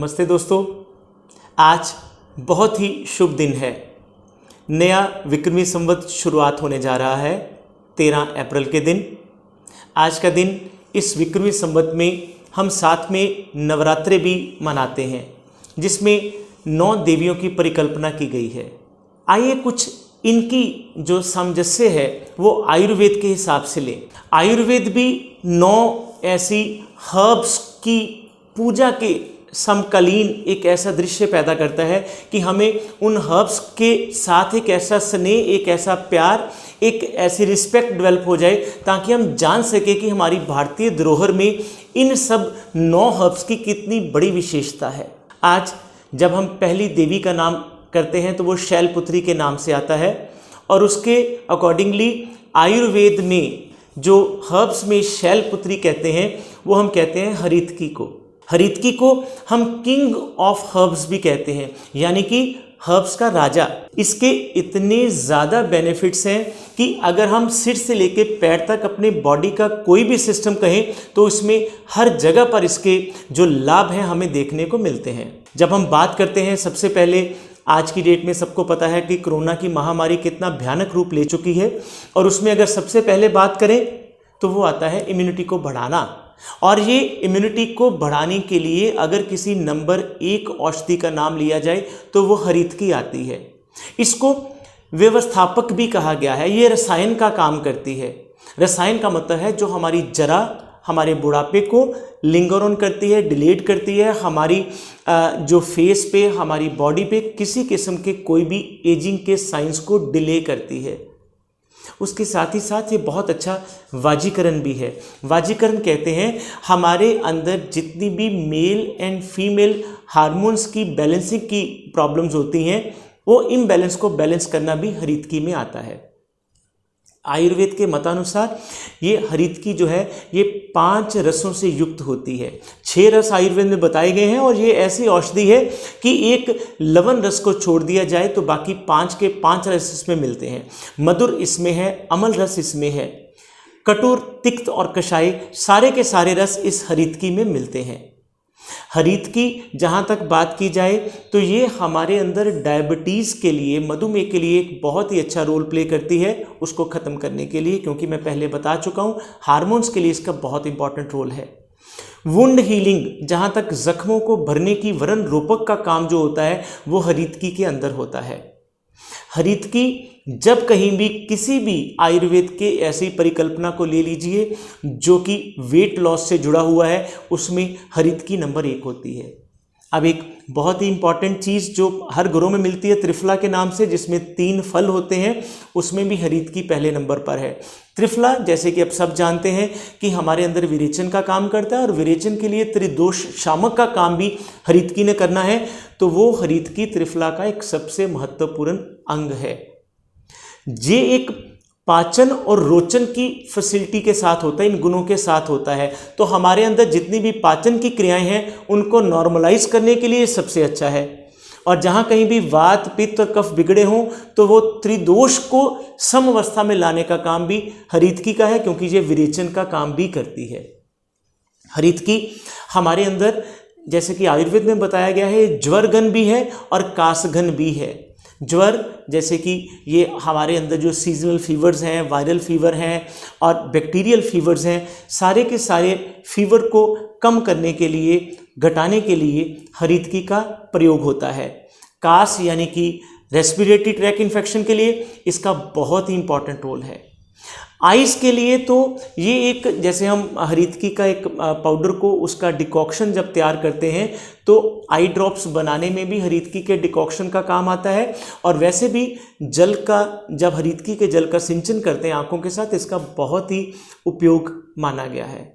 नमस्ते दोस्तों, आज बहुत ही शुभ दिन है। नया विक्रमी संवत शुरुआत होने जा रहा है 13 अप्रैल के दिन। आज का दिन इस विक्रमी संवत में हम साथ में नवरात्रे भी मनाते हैं, जिसमें 9 देवियों की परिकल्पना की गई है। आइए कुछ इनकी जो सामंजस्य है वो आयुर्वेद के हिसाब से लें। आयुर्वेद भी 9 ऐसी हर्ब्स की पूजा के समकालीन एक ऐसा दृश्य पैदा करता है कि हमें उन हर्ब्स के साथ एक ऐसा स्नेह, एक ऐसा प्यार, एक ऐसी रिस्पेक्ट डेवलप हो जाए ताकि हम जान सके कि हमारी भारतीय धरोहर में इन सब 9 हर्ब्स की कितनी बड़ी विशेषता है। आज जब हम पहली देवी का नाम करते हैं तो वो शैलपुत्री के नाम से आता है, और उसके अकॉर्डिंगली आयुर्वेद में जो हर्ब्स में शैलपुत्री कहते हैं वो हम कहते हैं हरितकी को। हरितकी को हम किंग ऑफ हर्ब्स भी कहते हैं, यानी कि हर्ब्स का राजा। इसके इतने ज़्यादा बेनिफिट्स हैं कि अगर हम सिर से लेके पैर तक अपने बॉडी का कोई भी सिस्टम कहें तो इसमें हर जगह पर इसके जो लाभ हैं हमें देखने को मिलते हैं। जब हम बात करते हैं, सबसे पहले आज की डेट में सबको पता है कि कोरोना की महामारी कितना भयानक रूप ले चुकी है, और उसमें अगर सबसे पहले बात करें तो वो आता है इम्यूनिटी को बढ़ाना। और ये इम्यूनिटी को बढ़ाने के लिए अगर किसी नंबर 1 औषधि का नाम लिया जाए तो वो हरितकी आती है। इसको व्यवस्थापक भी कहा गया है। ये रसायन का काम करती है। रसायन का मतलब है जो हमारी जरा, हमारे बुढ़ापे को लिंगर ऑन करती है, डिलेट करती है, हमारी जो फेस पे, हमारी बॉडी पे किसी किस्म के कोई भी एजिंग के साइंस को डिले करती है। उसके साथ ही साथ ये बहुत अच्छा वाजीकरण भी है। वाजीकरण कहते हैं हमारे अंदर जितनी भी मेल एंड फीमेल हार्मोन्स की बैलेंसिंग की प्रॉब्लम्स होती हैं, वो इम्बैलेंस को बैलेंस करना भी हरितकी में आता है। आयुर्वेद के मतानुसार ये हरितकी जो है ये 5 रसों से युक्त होती है। 6 रस आयुर्वेद में बताए गए हैं, और ये ऐसी औषधि है कि एक लवण रस को छोड़ दिया जाए तो बाकी 5 के 5 रस इसमें मिलते हैं। मधुर इसमें है, अम्ल रस इसमें है, कटुर, तिक्त और कषाय, सारे के सारे रस इस हरितकी में मिलते हैं। हरितकी जहाँ तक बात की जाए तो ये हमारे अंदर डायबिटीज़ के लिए, मधुमेह के लिए एक बहुत ही अच्छा रोल प्ले करती है उसको ख़त्म करने के लिए, क्योंकि मैं पहले बता चुका हूँ हार्मोन्स के लिए इसका बहुत इंपॉर्टेंट रोल है। वुंड हीलिंग, जहाँ तक जख्मों को भरने की वरण रोपक का काम जो होता है वो हरितकी के अंदर होता है। हरितकी जब कहीं भी किसी भी आयुर्वेद के ऐसी परिकल्पना को ले लीजिए जो कि वेट लॉस से जुड़ा हुआ है, उसमें हरितकी नंबर 1 होती है। अब एक बहुत ही इंपॉर्टेंट चीज़ जो हर घरों में मिलती है त्रिफला के नाम से, जिसमें 3 फल होते हैं, उसमें भी हरितकी पहले नंबर पर है। त्रिफला जैसे कि अब सब जानते हैं कि हमारे अंदर विरेचन का काम करता है, और विरेचन के लिए त्रिदोष शामक का काम भी हरितकी ने करना है, तो वो हरितकी त्रिफला का एक सबसे महत्वपूर्ण अंग है। ये एक पाचन और रोचन की फैसिलिटी के साथ होता है, इन गुणों के साथ होता है। तो हमारे अंदर जितनी भी पाचन की क्रियाएं हैं उनको नॉर्मलाइज करने के लिए सबसे अच्छा है। और जहाँ कहीं भी वात, पित्त और कफ बिगड़े हों तो वो त्रिदोष को समअवस्था में लाने का काम भी हरितकी का है, क्योंकि ये विरेचन का काम भी करती है। हरितकी हमारे अंदर, जैसे कि आयुर्वेद में बताया गया है, ज्वरगन भी है और कासगन भी है। ज्वर जैसे कि ये हमारे अंदर जो सीजनल फीवर्स हैं, वायरल फीवर हैं और बैक्टीरियल फीवर्स हैं, सारे के सारे फीवर को कम करने के लिए, घटाने के लिए हरितकी का प्रयोग होता है। कास यानी कि रेस्पिरेटरी ट्रैक इन्फेक्शन के लिए इसका बहुत ही इंपॉर्टेंट रोल है। आइस के लिए तो ये एक, जैसे हम हरितकी का एक पाउडर को, उसका डिकॉक्शन जब तैयार करते हैं तो आई ड्रॉप्स बनाने में भी हरितकी के डिकॉक्शन का काम आता है। और वैसे भी जल का, जब हरितकी के जल का सिंचन करते हैं आंखों के साथ, इसका बहुत ही उपयोग माना गया है।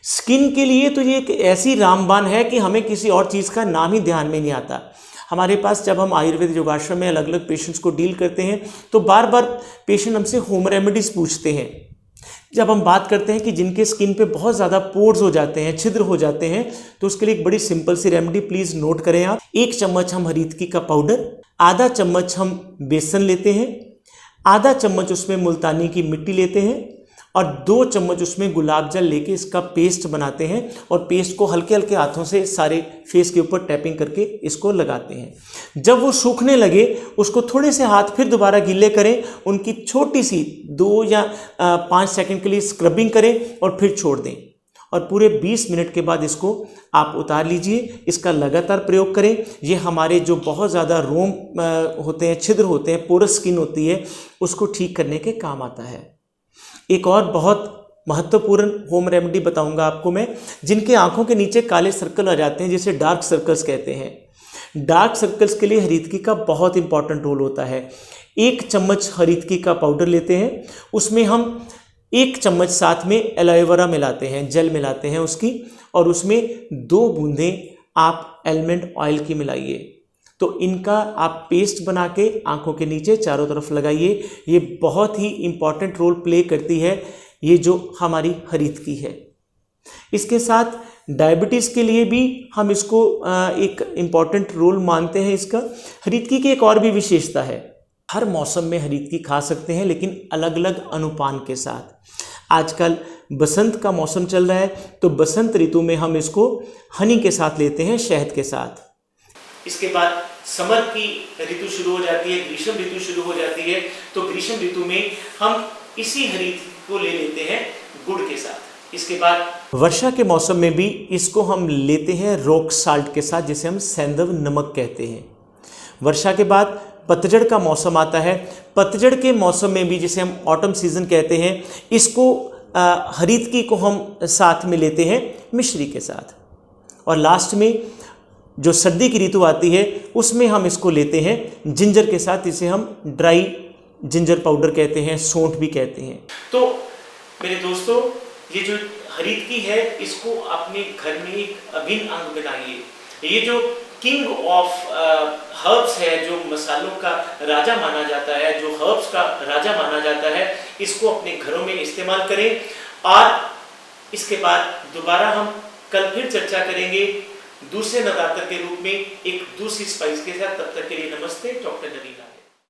स्किन के लिए तो ये एक ऐसी रामबाण है कि हमें किसी और चीज़ का नाम ही ध्यान में नहीं आता। हमारे पास जब हम आयुर्वेद योगाश्रम में अलग अलग पेशेंट्स को डील करते हैं तो बार बार पेशेंट हमसे होम रेमेडीज़ पूछते हैं। जब हम बात करते हैं कि जिनके स्किन पे बहुत ज़्यादा पोर्स हो जाते हैं, छिद्र हो जाते हैं, तो उसके लिए एक बड़ी सिंपल सी रेमेडी प्लीज़ नोट करें आप। 1 चम्मच हम हरितकी का पाउडर, आधा चम्मच हम बेसन लेते हैं, आधा चम्मच उसमें मुल्तानी की मिट्टी लेते हैं, और 2 चम्मच उसमें गुलाब जल लेके इसका पेस्ट बनाते हैं और पेस्ट को हल्के हल्के हाथों से सारे फेस के ऊपर टैपिंग करके इसको लगाते हैं। जब वो सूखने लगे उसको थोड़े से हाथ फिर दोबारा गीले करें, उनकी छोटी सी 2 या 5 सेकंड के लिए स्क्रबिंग करें और फिर छोड़ दें और पूरे 20 मिनट के बाद इसको आप उतार लीजिए। इसका लगातार प्रयोग करें। ये हमारे जो बहुत ज़्यादा रोम होते हैं, छिद्र होते हैं, पोरस स्किन होती है, उसको ठीक करने के काम आता है। एक और बहुत महत्वपूर्ण होम रेमेडी बताऊंगा आपको मैं, जिनके आंखों के नीचे काले सर्कल आ जाते हैं, जिसे डार्क सर्कल्स कहते हैं। डार्क सर्कल्स के लिए हरीतकी का बहुत इंपॉर्टेंट रोल होता है। 1 चम्मच हरीतकी का पाउडर लेते हैं, उसमें हम 1 चम्मच साथ में एलोवेरा मिलाते हैं, जेल मिलाते हैं उसकी, और उसमें 2 बूंदें आप एलमंड ऑयल की मिलाइए। तो इनका आप पेस्ट बना के आंखों के नीचे चारों तरफ लगाइए। ये बहुत ही इंपॉर्टेंट रोल प्ले करती है, ये जो हमारी हरीतकी है। इसके साथ डायबिटीज़ के लिए भी हम इसको एक इम्पॉर्टेंट रोल मानते हैं। इसका हरीतकी की एक और भी विशेषता है, हर मौसम में हरीतकी खा सकते हैं, लेकिन अलग अलग अनुपान के साथ। आजकल बसंत का मौसम चल रहा है, तो बसंत ऋतु में हम इसको हनी के साथ लेते हैं, शहद के साथ। इसके बाद समर की ऋतु शुरू हो जाती है, ग्रीष्म ऋतु शुरू हो जाती है, तो ग्रीष्म ऋतु में हम इसी हरीतकी को ले लेते हैं गुड़ के साथ। इसके बाद वर्षा के मौसम में भी इसको हम लेते हैं रॉक साल्ट के साथ, जिसे हम सैंधव नमक कहते हैं। वर्षा के बाद पतझड़ का मौसम आता है। पतझड़ के मौसम में भी, जिसे हम ऑटम सीजन कहते हैं, इसको हरीतकी को हम साथ में लेते हैं मिश्री के साथ। और लास्ट में जो सर्दी की ऋतु आती है, उसमें हम इसको लेते हैं जिंजर के साथ, इसे हम ड्राई जिंजर पाउडर कहते हैं, सौंठ भी कहते हैं। तो मेरे दोस्तों, ये जो हरीतकी है, इसको अपने घर में एक अभिन्न अंग बनाइए। ये जो किंग ऑफ हर्ब्स है, जो मसालों का राजा माना जाता है, जो हर्ब्स का राजा माना जाता है, इसको अपने घरों में इस्तेमाल करें। और इसके बाद दोबारा हम कल फिर चर्चा करेंगे दूसरे नवरात्र के रूप में एक दूसरी स्पाइस के साथ। तब तक के लिए नमस्ते, डॉक्टर नवीन।